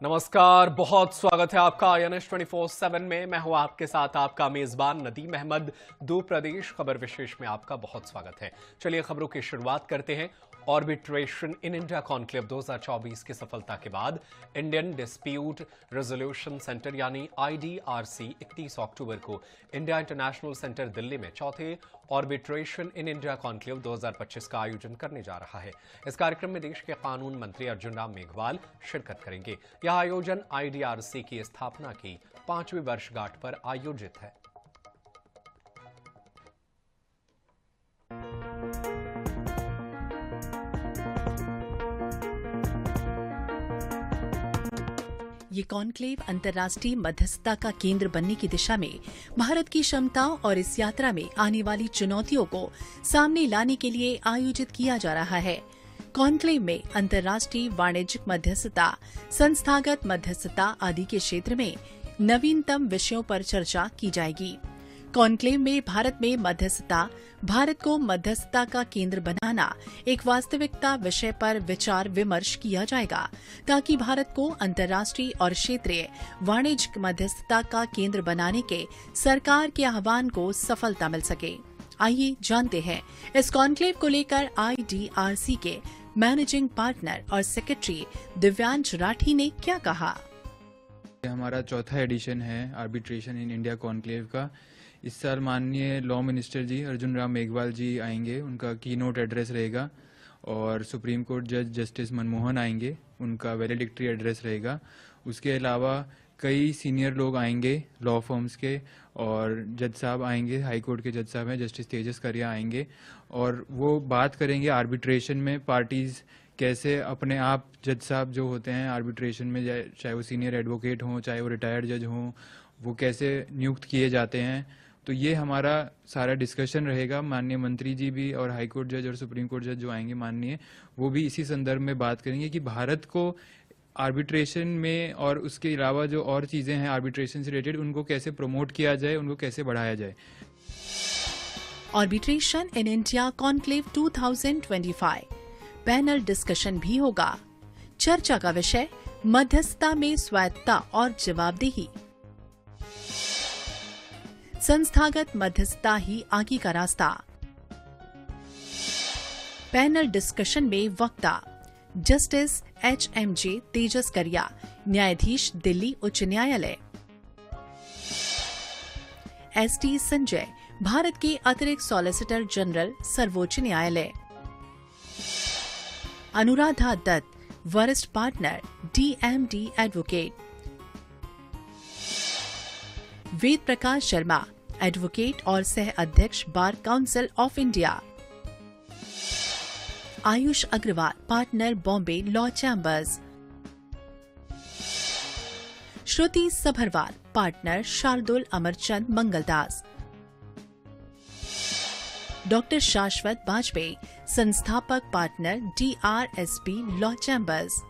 नमस्कार, बहुत स्वागत है आपका IANS 24/7 में। मैं हूं आपके साथ आपका मेजबान नदीम अहमद। दो प्रदेश खबर विशेष में आपका बहुत स्वागत है। चलिए खबरों की शुरुआत करते हैं। ऑर्बिट्रेशन इन इंडिया कॉन्क्लेव 2024 की सफलता के बाद इंडियन डिस्प्यूट रेजोल्यूशन सेंटर यानी IDRC 31 अक्टूबर को इंडिया इंटरनेशनल सेंटर दिल्ली में चौथे ऑर्बिट्रेशन इन इंडिया कॉन्क्लेव 2025 का आयोजन करने जा रहा है। इस कार्यक्रम में देश के कानून मंत्री अर्जुन राम मेघवाल शिरकत करेंगे। यह आयोजन IDRC की स्थापना की 5वीं वर्षगांठ पर आयोजित है। ये कॉन्क्लेव अंतर्राष्ट्रीय मध्यस्थता का केंद्र बनने की दिशा में भारत की क्षमताओं और इस यात्रा में आने वाली चुनौतियों को सामने लाने के लिए आयोजित किया जा रहा है। कॉन्क्लेव में अंतर्राष्ट्रीय वाणिज्यिक मध्यस्थता, संस्थागत मध्यस्थता आदि के क्षेत्र में नवीनतम विषयों पर चर्चा की जाएगी। कॉन्क्लेव में भारत में मध्यस्थता, भारत को मध्यस्थता का केंद्र बनाना एक वास्तविकता विषय पर विचार विमर्श किया जाएगा, ताकि भारत को अंतर्राष्ट्रीय और क्षेत्रीय वाणिज्यिक मध्यस्थता का केंद्र बनाने के सरकार के आह्वान को सफलता मिल सके। आइए जानते हैं इस कॉन्क्लेव को लेकर IDRC के मैनेजिंग पार्टनर और सेक्रेटरी दिव्यांश राठी ने क्या कहा। हमारा चौथा एडिशन है आर्बिट्रेशन इन इंडिया कॉन्क्लेव का। इस साल माननीय लॉ मिनिस्टर जी अर्जुन राम मेघवाल जी आएंगे, उनका कीनोट एड्रेस रहेगा, और सुप्रीम कोर्ट जज जस्टिस मनमोहन आएंगे, उनका वैलेडिक्टरी एड्रेस रहेगा। उसके अलावा कई सीनियर लोग आएंगे लॉ फर्म्स के, और जज साहब आएंगे, हाई कोर्ट के जज साहब हैं जस्टिस तेजस करिया आएंगे, और वो बात करेंगे आर्बिट्रेशन में पार्टीज कैसे अपने आप, जज साहब जो होते हैं आर्बिट्रेशन में, चाहे वो सीनियर एडवोकेट हों चाहे वो रिटायर्ड जज हों, वो कैसे नियुक्त किए जाते हैं। तो ये हमारा सारा डिस्कशन रहेगा। माननीय मंत्री जी भी और हाई कोर्ट जज और सुप्रीम कोर्ट जज जो आएंगे माननीय, वो भी इसी संदर्भ में बात करेंगे कि भारत को आर्बिट्रेशन में और उसके अलावा जो और चीजें हैं आर्बिट्रेशन से रिलेटेड, उनको कैसे प्रमोट किया जाए, उनको कैसे बढ़ाया जाए। Arbitration in India conclave 2025 panel discussion भी होगा। चर्चा का विषय मध्यस्थता में स्वायत्तता और जवाबदेही। संस्थागत मध्यस्थता ही आगे का रास्ता। पैनल डिस्कशन में वक्ता जस्टिस HMJ तेजस करिया, न्यायाधीश दिल्ली उच्च न्यायालय। ST संजय, भारत के अतिरिक्त सॉलिसिटर जनरल सर्वोच्च न्यायालय। अनुराधा दत्त, वरिष्ठ partner DMD advocate. Ved Prakash Sharma, advocate और सह अध्यक्ष bar council of India. Ayush Agarwal, partner Bombay law chambers. Shruti Sabharwal, partner Shardul Amarchand Mangaldas. Doctor Shashwat Bajpai, संस्थापक partner DRSP law chambers.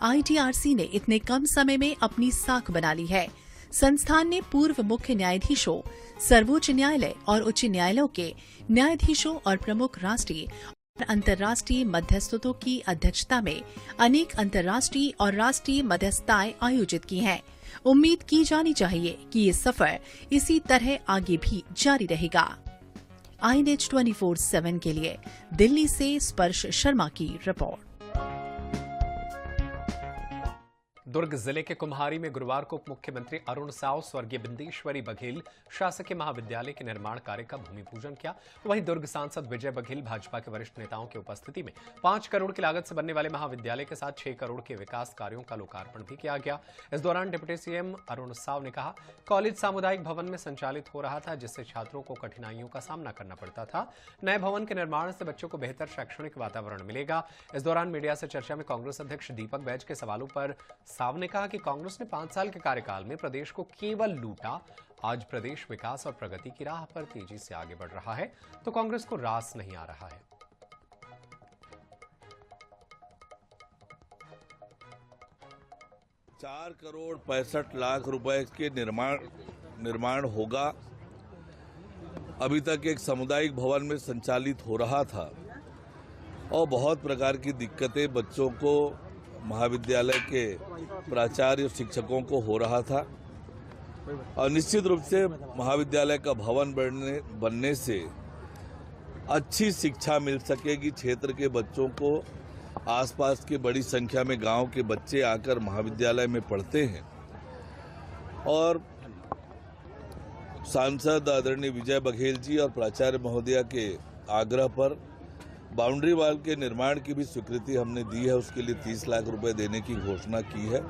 IDRC ने इतने कम समय में अपनी साख बना ली है। संस्थान ने पूर्व मुख्य न्यायाधीशों, सर्वोच्च न्यायालय और उच्च न्यायालयों के न्यायाधीशों और प्रमुख राष्ट्रीय और अंतर्राष्ट्रीय मध्यस्थों की अध्यक्षता में अनेक अंतर्राष्ट्रीय और राष्ट्रीय मध्यस्थताएं आयोजित की हैं। उम्मीद की जानी चाहिए कि ये सफर इसी तरह आगे भी जारी रहेगा। IANS 24/7 के लिए दिल्ली से स्पर्श शर्मा की रिपोर्ट। दुर्ग जिले के कुम्हारी में गुरुवार को उप मुख्यमंत्री अरुण साव स्वर्गीय बिंदेश्वरी बघेल शासकीय महाविद्यालय के निर्माण कार्य का भूमि पूजन किया। वहीं दुर्ग सांसद विजय बघेल भाजपा के वरिष्ठ नेताओं की उपस्थिति में 5 करोड़ की लागत से बनने वाले महाविद्यालय के साथ 6 करोड़ के विकास कार्यों का लोकार्पण भी किया गया। इस दौरान डिप्टी CM अरुण साव ने कहा, कॉलेज सामुदायिक भवन में संचालित हो रहा था, जिससे छात्रों को कठिनाइयों का सामना करना पड़ता था। नए भवन के निर्माण से बच्चों को बेहतर शैक्षणिक वातावरण मिलेगा। इस दौरान मीडिया से चर्चा में कांग्रेस अध्यक्ष दीपक बैज के सवालों पर साव ने कहा कि कांग्रेस ने 5 साल के कार्यकाल में प्रदेश को केवल लूटा। आज प्रदेश विकास और प्रगति की राह पर तेजी से आगे बढ़ रहा है, तो कांग्रेस को रास नहीं आ रहा है। 4 करोड़ 65 लाख रुपए के निर्माण होगा। अभी तक एक सामुदायिक भवन में संचालित हो रहा था और बहुत प्रकार की दिक्कतें बच्चों को महाविद्यालय के प्राचार्य और शिक्षकों को हो रहा था और निश्चित रूप से महाविद्यालय का भवन बनने से अच्छी शिक्षा मिल सकेगी। क्षेत्र के बच्चों को आसपास के बड़ी संख्या में गांव के बच्चे आकर महाविद्यालय में पढ़ते हैं और सांसद आदरणीय विजय बघेल जी और प्राचार्य महोदया के आग्रह पर बाउंड्री वॉल के निर्माण की भी स्वीकृति हमने दी है। उसके लिए 30 लाख रुपए देने की घोषणा की है।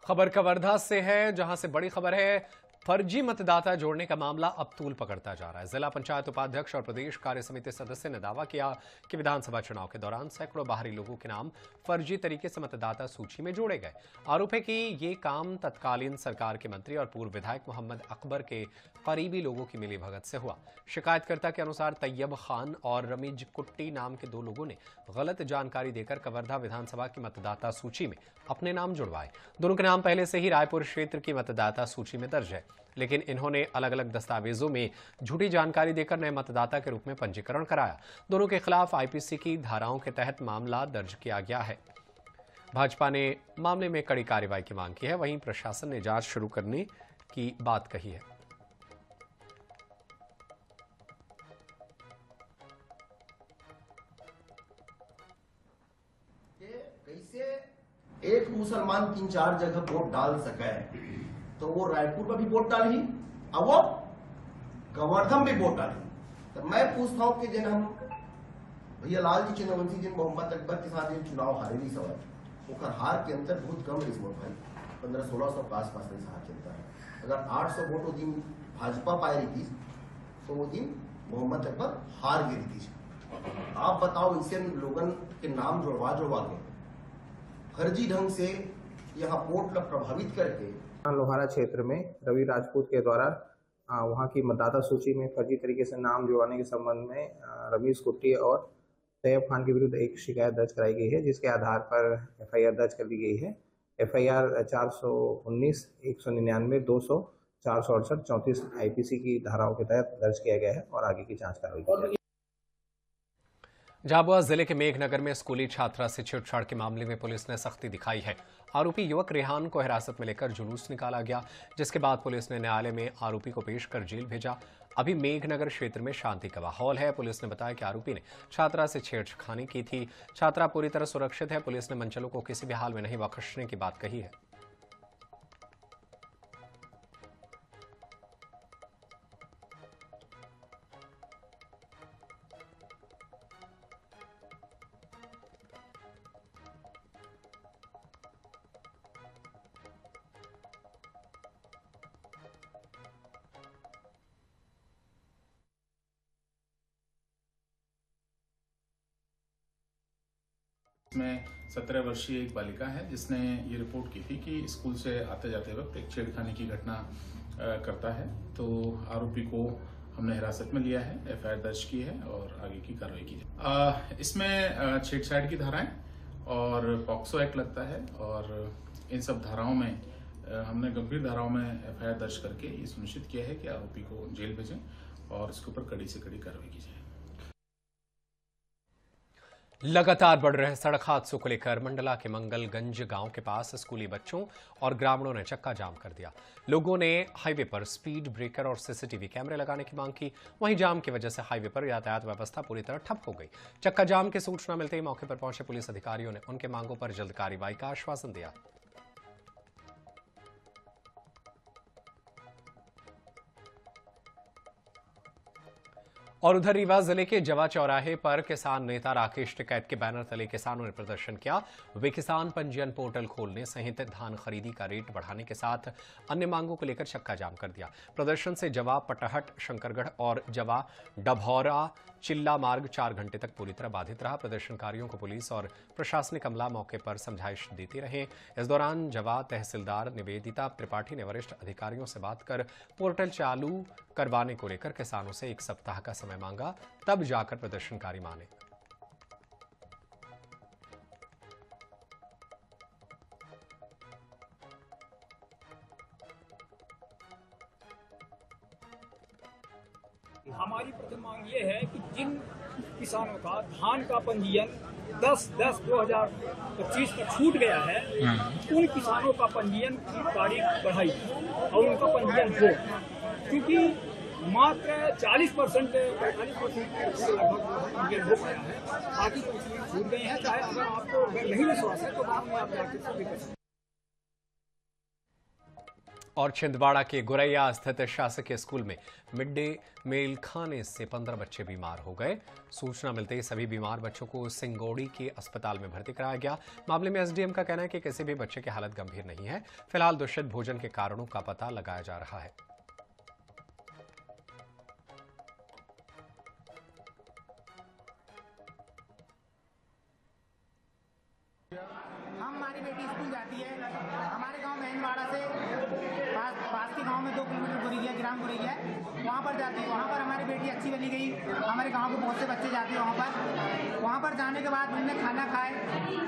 खबर कवर्धा से है, जहां से बड़ी खबर है, फर्जी मतदाता जोड़ने का मामला अब तूल पकड़ता जा रहा है। जिला पंचायत उपाध्यक्ष और प्रदेश कार्य समिति सदस्य ने दावा किया कि विधानसभा चुनाव के दौरान सैकड़ों बाहरी लोगों के नाम फर्जी तरीके से मतदाता सूची में जोड़े गए। आरोप है कि ये काम तत्कालीन सरकार के मंत्री और पूर्व विधायक मोहम्मद अकबर के करीबी लोगों की मिलीभगत से हुआ। शिकायतकर्ता के अनुसार तैयब खान और रमीज कुट्टी नाम के 2 लोगों ने गलत जानकारी देकर कवर्धा विधानसभा की मतदाता सूची में अपने नाम जुड़वाए। दोनों के नाम पहले से ही रायपुर क्षेत्र की मतदाता सूची में दर्ज है, लेकिन इन्होंने अलग अलग दस्तावेजों में झूठी जानकारी देकर नए मतदाता के रूप में पंजीकरण कराया। दोनों के खिलाफ आईपीसी की धाराओं के तहत मामला दर्ज किया गया है। भाजपा ने मामले में कड़ी कार्रवाई की मांग की है, वहीं प्रशासन ने जांच शुरू करने की बात कही है। कैसे एक मुसलमान 3-4 जगह वोट डाल सके, तो वो रायपुर में भी वोट डाली और वो कवर्धा में भी वोट डाली। तो मैं पूछता हूँ कि जिन हम भैया लाल जी चिन्हवंशी जिन मोहम्मद अकबर के साथ जिन चुनाव हारेली सवाल ओकर हार के अंतर बहुत कम रिश्वत भाई 1500-1600 के आसपास नहीं हार चलता है। अगर 800 वोट वो दिन भाजपा पाई रही थी तो वो दिन मोहम्मद अकबर हार गई थी। आप बताओ, इनसे लोगन के नाम जुड़वा के फर्जी ढंग से यहाँ वोट प्रभावित करके लोहारा क्षेत्र में रवि राजपूत के द्वारा वहां की मतदाता सूची में फर्जी तरीके से नाम जुड़वाने के संबंध में रमीज कुट्टी और तैयब खान के विरुद्ध एक शिकायत दर्ज कराई गई है, जिसके आधार पर एफआईआर दर्ज कर दी गई है। एफआईआर 419, 199, 200, 468, 34 आईपीसी की धाराओं के तहत दर्ज किया गया है और आगे की जांच कार्रवाई की जाएगी। झाबुआ जिले के मेघनगर में स्कूली छात्रा से छेड़छाड़ के मामले में पुलिस ने सख्ती दिखाई है। आरोपी युवक रेहान को हिरासत में लेकर जुलूस निकाला गया, जिसके बाद पुलिस ने न्यायालय में आरोपी को पेश कर जेल भेजा। अभी मेघनगर क्षेत्र में शांति का माहौल है। पुलिस ने बताया कि आरोपी ने छात्रा से छेड़खानी की थी। छात्रा पूरी तरह सुरक्षित है। पुलिस ने मंचलों को किसी भी हाल में नहीं बख्शने की बात कही है। में 17 वर्षीय एक बालिका है जिसने ये रिपोर्ट की थी कि स्कूल से आते जाते वक्त एक छेड़खानी की घटना करता है। तो आरोपी को हमने हिरासत में लिया है, एफआईआर दर्ज की है और आगे की कार्रवाई की जाए। इसमें छेड़छाड़ की धाराएं और पॉक्सो एक्ट लगता है और इन सब धाराओं में हमने गंभीर धाराओं में एफआईआर दर्ज करके ये सुनिश्चित किया है कि आरोपी को जेल भेजें और इसके ऊपर कड़ी से कड़ी कार्रवाई की जाए। लगातार बढ़ रहे सड़क हादसों को लेकर मंडला के मंगलगंज गांव के पास स्कूली बच्चों और ग्रामीणों ने चक्का जाम कर दिया। लोगों ने हाईवे पर स्पीड ब्रेकर और सीसीटीवी कैमरे लगाने की मांग की। वहीं जाम की वजह से हाईवे पर यातायात व्यवस्था पूरी तरह ठप हो गई। चक्का जाम की सूचना मिलते ही मौके पर पहुंचे पुलिस अधिकारियों ने उनके मांगों पर जल्द कार्रवाई का आश्वासन दिया। और उधर रीवा जिले के जवा चौराहे पर किसान नेता राकेश टिकैत के बैनर तले किसानों ने प्रदर्शन किया। वे किसान पंजीयन पोर्टल खोलने सहित धान खरीदी का रेट बढ़ाने के साथ अन्य मांगों को लेकर चक्का जाम कर दिया। प्रदर्शन से जवा पटहट शंकरगढ़ और जवा डभौरा चिल्ला मार्ग 4 घंटे तक पूरी तरह बाधित रहा। प्रदर्शनकारियों को पुलिस और प्रशासनिक अमला मौके पर समझाइश देते रहे। इस दौरान जवा तहसीलदार निवेदिता त्रिपाठी ने वरिष्ठ अधिकारियों से बात कर पोर्टल चालू करवाने को लेकर किसानों से 1 सप्ताह का समय मांगा, तब जाकर प्रदर्शनकारी माने। हमारी प्रथम मांग ये है कि जिन किसानों का धान का पंजीयन 10/10/2025 तक छूट गया है, उन किसानों का पंजीयन की तारीख बढ़ाई और उनका पंजीयन हो, क्योंकि मात्र 40% 45% लगभग पंजीयन हो पाया है, बाकी पंजीयन छूट गए हैं। चाहे अगर आपको नहीं विश्वास है तो बाद में आप जाकर सभी कर सकते हैं। और छिंदवाड़ा के गुरैया स्थित शासकीय स्कूल में मिड डे मील खाने से 15 बच्चे बीमार हो गए। सूचना मिलते ही सभी बीमार बच्चों को सिंगोड़ी के अस्पताल में भर्ती कराया गया। मामले में एसडीएम का कहना है कि किसी भी बच्चे की हालत गंभीर नहीं है। फिलहाल दूषित भोजन के कारणों का पता लगाया जा रहा है। हमारी बेटी स्कूल जाती है, हमारे गांव मेहनवाड़ा से पास के गांव में 2 किलोमीटर गुरैया ग्राम गुरैया है, वहाँ पर जाती है। वहाँ पर हमारी बेटी अच्छी बनी गई। हमारे गांव के बहुत से बच्चे जाते हैं वहाँ पर जाने के बाद उन्होंने खाना खाए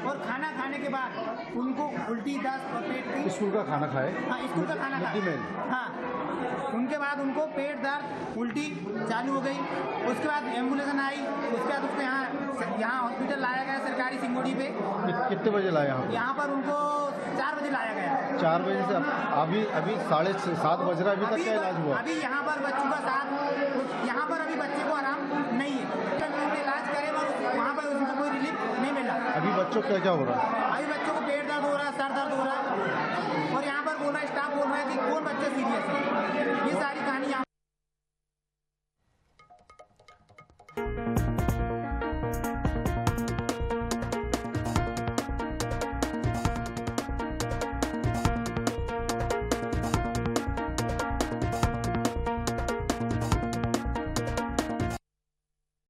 और खाना खाने के बाद उनको उल्टी, दस्त और पेट की। स्कूल का खाना खाए? हाँ, स्कूल का खाना खाए। हाँ, उनके बाद उनको पेट दर्द, उल्टी चालू हो गई। उसके बाद एम्बुलेंस आई, उसके बाद उसको यहाँ हॉस्पिटल लाया गया सरकारी सिंगोड़ी पे। कितने बजे लाया? यहाँ पर उनको 4 बजे लाया गया। 4 बजे से अभी 7:30 बज रहा है। अभी तक क्या इलाज हुआ? अभी यहाँ पर बच्चों का साथ, यहाँ पर अभी बच्चे को आराम नहीं है। इलाज करे पर वहाँ पर उसको कोई रिलीफ नहीं मिला। अभी बच्चों को क्या हो रहा है? अभी बच्चों को पेट दर्द हो रहा है, सर दर्द हो रहा है और यहाँ पर बोल रहा है, स्टाफ बोल रहा है कि कौन बच्चे सीरियस है। ये सारी कहानी यहाँ